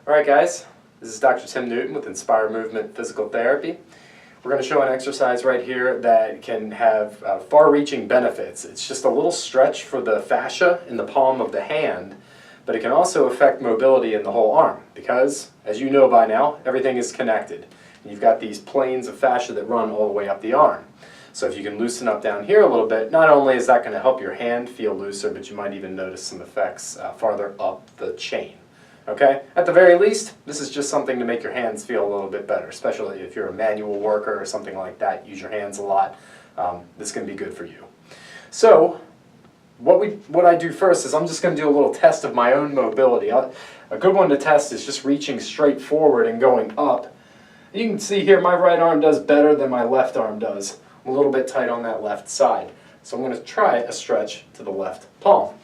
Alright guys, this is Dr. Tim Newton with Inspire Movement Physical Therapy. We're going to show an exercise right here that can have far-reaching benefits. It's just a little stretch for the fascia in the palm of the hand, but it can also affect mobility in the whole arm because, as you know by now, everything is connected. And you've got these planes of fascia that run all the way up the arm. So if you can loosen up down here a little bit, not only is that going to help your hand feel looser, but you might even notice some effects farther up the chain. Okay? At the very least, this is just something to make your hands feel a little bit better, especially if you're a manual worker or something like that, use your hands a lot. This is going to be good for you. So, what I do first is I'm just going to do a little test of my own mobility. A good one to test is just reaching straight forward and going up. You can see here my right arm does better than my left arm does. I'm a little bit tight on that left side. So I'm going to try a stretch to the left palm.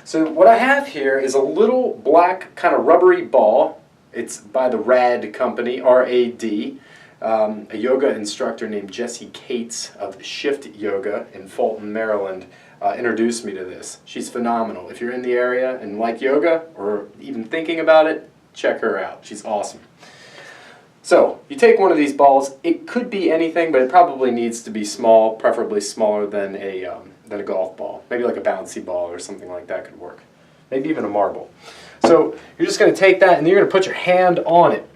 So what I have here is a little black kind of rubbery ball. It's by the RAD company, R-A-D. A yoga instructor named Jessie Cates of Shift Yoga in Fulton, Maryland introduced me to this. She's phenomenal. If you're in the area and like yoga or even thinking about it, check her out. She's awesome. So you take one of these balls. It could be anything, but it probably needs to be small, preferably smaller than a golf ball. Maybe like a bouncy ball or something like that could work. Maybe even a marble. So you're just going to take that and you're going to put your hand on it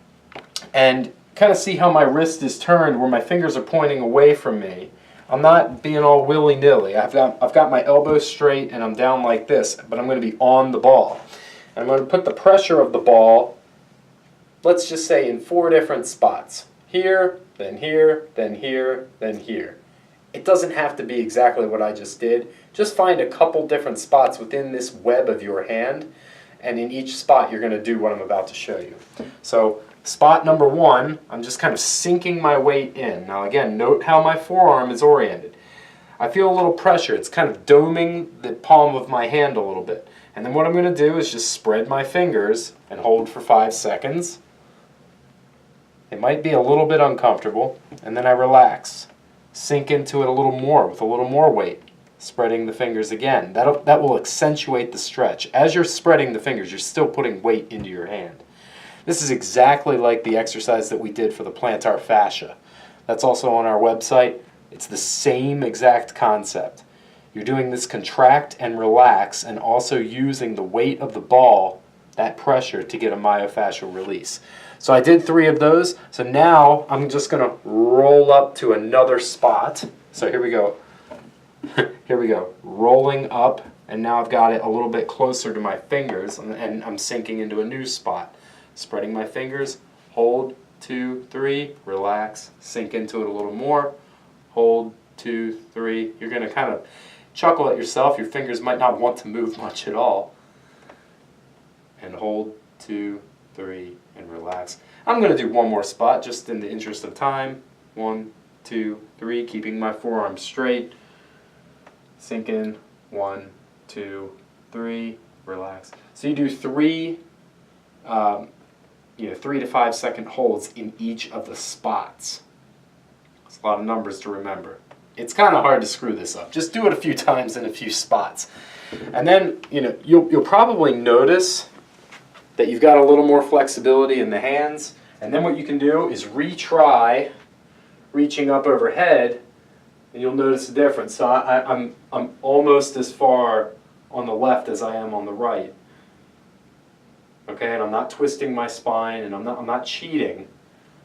and kind of see how my wrist is turned where my fingers are pointing away from me. I'm not being all willy-nilly. I've got my elbow straight and I'm down like this, but I'm going to be on the ball. And I'm going to put the pressure of the ball, let's just say in 4 different spots. Here, then here, then here, then here. It doesn't have to be exactly what I just did. Just find a couple different spots within this web of your hand, and in each spot you're going to do what I'm about to show you. So spot number 1, I'm just kind of sinking my weight in. Now again, note how my forearm is oriented. I feel a little pressure. It's kind of doming the palm of my hand a little bit. And then what I'm going to do is just spread my fingers and hold for 5 seconds. It might be a little bit uncomfortable, and then I relax. Sink into it a little more with a little more weight, spreading the fingers again. That will accentuate the stretch. As you're spreading the fingers, you're still putting weight into your hand. This is exactly like the exercise that we did for the plantar fascia. That's also on our website. It's the same exact concept. You're doing this contract and relax and also using the weight of the ball, that pressure, to get a myofascial release. So I did 3 of those. So now I'm just going to roll up to another spot. So here we go. Here we go. Rolling up, and now I've got it a little bit closer to my fingers, and I'm sinking into a new spot. Spreading my fingers, hold, 2, 3, relax, sink into it a little more, hold, 2, 3. You're going to kind of chuckle at yourself. Your fingers might not want to move much at all. And hold, 2, 3, and relax. I'm going to do one more spot just in the interest of time. 1, 2, 3, keeping my forearm straight. Sink in. 1, 2, 3, relax. So you do 3 to 5 second holds in each of the spots. It's a lot of numbers to remember. It's kind of hard to screw this up. Just do it a few times in a few spots. And then, you'll probably notice that you've got a little more flexibility in the hands, and then what you can do is retry reaching up overhead, and you'll notice a difference. So I'm almost as far on the left as I am on the right. Okay, and I'm not twisting my spine, and I'm not cheating.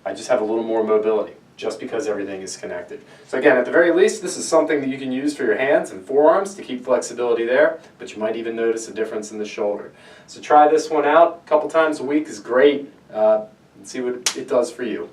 I just have a little more mobility, just because everything is connected. So again, at the very least, this is something that you can use for your hands and forearms to keep flexibility there, but you might even notice a difference in the shoulder. So try this one out. A couple times a week is great, and see what it does for you.